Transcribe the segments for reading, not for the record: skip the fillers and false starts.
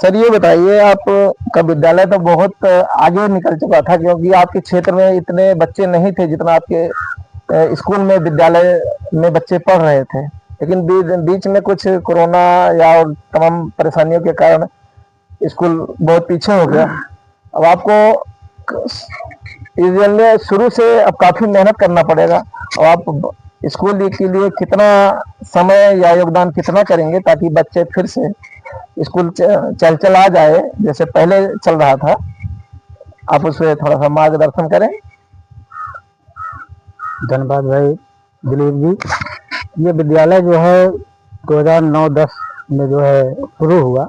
Sir ये बताइए, आपका विद्यालय तो बहुत आगे निकल चुका था, क्योंकि आपके क्षेत्र में इतने बच्चे नहीं थे जितना आपके स्कूल में विद्यालय में बच्चे पढ़ रहे थे। लेकिन बीच में कुछ कोरोना या और तमाम परेशानियों के कारण स्कूल बहुत पीछे हो गया। अब आपको इसलिए शुरू से अब काफी मेहनत करना पड़ेगा। और आप स्कूल के लिए कितना समय या योगदान कितना करेंगे ताकि बच्चे फिर से स्कूल चल आ जाए जैसे पहले चल रहा था? आप उसमें थोड़ा सा मार्गदर्शन करें। धन्यवाद भाई दिलीप जी। ये विद्यालय जो है 2009-10 में जो है शुरू हुआ।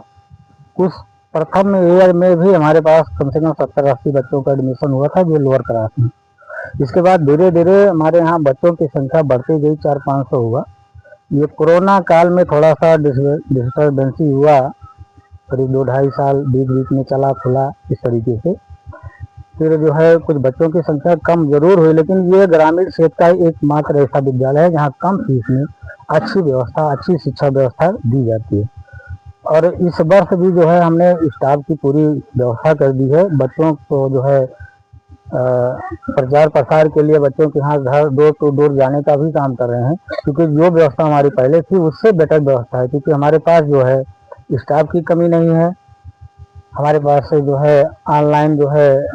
उस प्रथम ईयर में भी हमारे पास कम से कम 70-80 बच्चों का एडमिशन हुआ था जो लोअर क्लास में। इसके बाद धीरे धीरे हमारे यहाँ बच्चों की संख्या बढ़ती गई, 400-500 हुआ। ये कोरोना काल में थोड़ा सा डिस्टर्बेंसी हुआ, करीब 2-2.5 साल बीच बीच में चला खुला इस तरीके से। फिर जो है कुछ बच्चों की संख्या कम जरूर हुई, लेकिन ये ग्रामीण क्षेत्र का एकमात्र ऐसा विद्यालय है जहाँ कम फीस में अच्छी व्यवस्था, अच्छी शिक्षा व्यवस्था दी जाती है। और इस वर्ष भी जो है हमने स्टाफ की पूरी व्यवस्था कर दी है। बच्चों को जो है प्रचार प्रसार के लिए बच्चों के यहाँ घर डोर टू डोर जाने का भी काम कर रहे हैं, क्योंकि जो व्यवस्था हमारी पहले थी उससे बेटर व्यवस्था है। क्योंकि हमारे पास जो है स्टाफ की कमी नहीं है, हमारे पास जो है ऑनलाइन जो है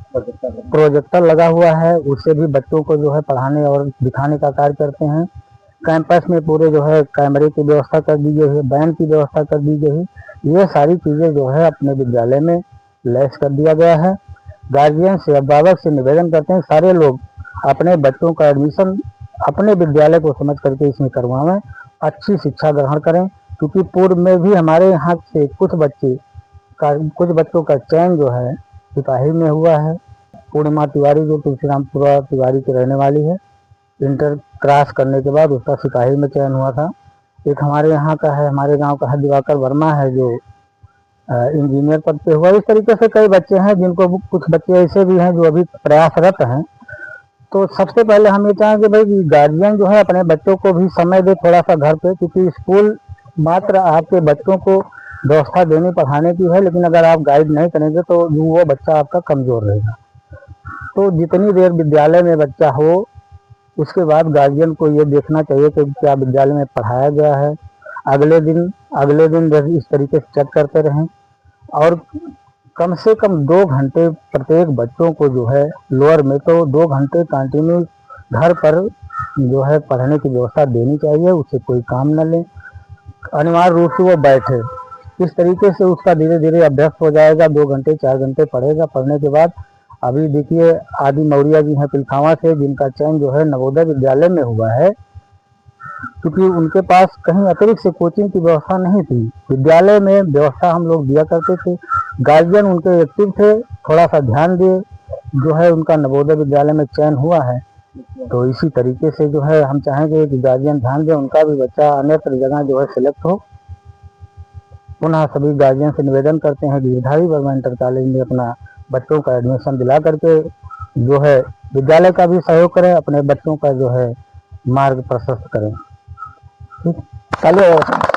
प्रोजेक्टर लगा हुआ है, उससे भी बच्चों को जो है पढ़ाने और दिखाने का कार्य करते हैं। कैंपस में पूरे जो है कैमरे की व्यवस्था कर दी गई है, बैंड की व्यवस्था कर दी गई है। ये सारी चीज़ें जो है अपने विद्यालय में लैस कर दिया गया है। गार्जियन से, अभिभावक से निवेदन करते हैं सारे लोग अपने बच्चों का एडमिशन अपने विद्यालय को समझ करके इसमें करवाएं, अच्छी शिक्षा ग्रहण करें। क्योंकि पूर्व में भी हमारे यहाँ से कुछ बच्चों का चयन जो है सिपाही में हुआ है। पूर्णिमा तिवारी जो तुलसीरामपुरा तिवारी की रहने वाली है, इंटर क्रॉस करने के बाद उसका सिपाही में चयन हुआ था। एक हमारे यहाँ का है, हमारे गांव का है दिवाकर वर्मा है जो इंजीनियर पद पे हुआ। इस तरीके से कई बच्चे हैं, जिनको कुछ बच्चे ऐसे भी हैं जो अभी प्रयासरत हैं। तो सबसे पहले हम ये चाहेंगे भाई गार्जियन जो है अपने बच्चों को भी समय दे थोड़ा सा घर पे, क्योंकि स्कूल मात्र आपके बच्चों को व्यवस्था देने पढ़ाने की है, लेकिन अगर आप गाइड नहीं करेंगे तो वो बच्चा आपका कमजोर रहेगा। तो जितनी देर विद्यालय में बच्चा हो उसके बाद गार्जियन को ये देखना चाहिए कि क्या विद्यालय में पढ़ाया गया है। अगले दिन जैसे इस तरीके से चेक करते रहें। और कम से कम 2 घंटे प्रत्येक बच्चों को जो है लोअर में तो 2 घंटे कंटिन्यू घर पर जो है पढ़ने की व्यवस्था देनी चाहिए। उससे कोई काम न लें, अनिवार्य रूप से वो बैठे। इस तरीके से उसका धीरे धीरे अभ्यास हो जाएगा। 2 घंटे 4 घंटे पढ़ेगा। पढ़ने के बाद अभी देखिए आदि मौर्या जी हैं पिलखावा से, जिनका चयन जो है नवोदय विद्यालय में हुआ है, क्योंकि उनके पास कहीं अतिरिक्त से कोचिंग की व्यवस्था नहीं थी। विद्यालय में व्यवस्था हम लोग दिया करते थे, गार्जियन उनके एक्टिव थे, थोड़ा सा ध्यान दिए, जो है उनका नवोदय विद्यालय में चयन हुआ है। तो इसी तरीके से जो है हम चाहेंगे कि गार्जियन ध्यान दें, उनका भी बच्चा अन्यत्र जगह जो है सिलेक्ट हो। पुनः सभी गार्जियन से निवेदन करते हैं कि गिरधारी वर्मा इंटर कॉलेज में अपना बच्चों का एडमिशन दिला करके जो है विद्यालय का भी सहयोग करें, अपने बच्चों का जो है मार्ग प्रशस्त करें। ठीक, चलो।